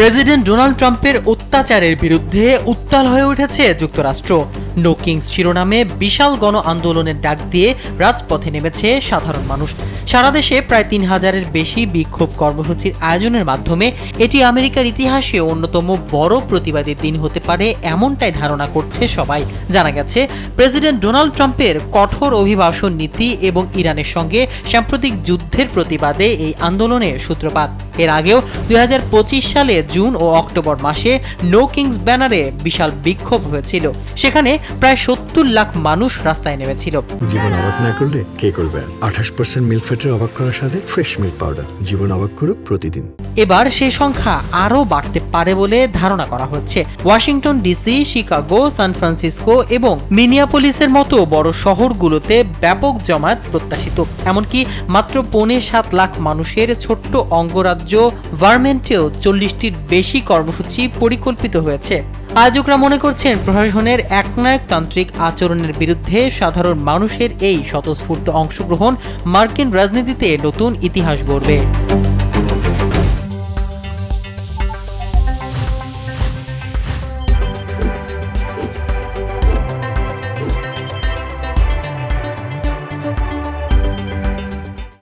President Donald ট্রাম্পের অত্যাচারের বিরুদ্ধে উত্তাল হয়ে উঠেছে যুক্তরাষ্ট্র। নো কিংস শিরোনামে বিশাল গণ আন্দোলনের ডাক দিয়ে রাজপথে নেমেছে সাধারণ মানুষ। সারা দেশে প্রায় ৩,০০০-এর বেশি বিক্ষোভ কর্মসূচির আয়োজনের মাধ্যমে এটি আমেরিকার ইতিহাসে অন্যতম বড় প্রতিবাদী দিন হতে পারে এমনটাই ধারণা করছে সবাই। জানা গেছে, প্রেসিডেন্ট ডোনাল্ড ট্রাম্পের কঠোর অভিবাসন নীতি এবং ইরানের সঙ্গে সাম্প্রতিক যুদ্ধের প্রতিবাদে এই আন্দোলনের সূত্রপাত। এর আগেও ২০২৫ সালে জুন ও অক্টোবর মাসে নো কিংস ব্যানারে বিশাল বিক্ষোভ হয়েছিল। সেখানে প্রায় ৭০ লাখ মানুষ রাস্তায় নেমেছিল। জীবন অবাক না করলে কে করবে? ২৮% মিল্ক ফ্যাটের অবাক করার সাথে ফ্রেশ মিল্ক পাউডার। জীবন অবাক করুক প্রতিদিন। এবার সেই সংখ্যা আরও বাড়তে পারে বলে ধারণা করা হচ্ছে। Washington DC, Chicago, San Francisco এবং মিনিয়াপোলিসের মতো বড় শহরগুলোতে ব্যাপক জমায়েত প্রত্যাশিত। এমনকি মাত্র ৭.৫ লাখ মানুষের ছোট্ট অঙ্গরাজ্য ভারমন্টেও ৪০টির বেশি কর্মসূচি পরিকল্পিত হয়েছে। আয়োজকরা মনে করছেন, প্রশাসনের একনায়কতান্ত্রিক আচরণের বিরুদ্ধে সাধারণ মানুষের এই স্বতঃস্ফূর্ত অংশগ্রহণ মার্কিন রাজনীতিতে নতুন ইতিহাস গড়বে।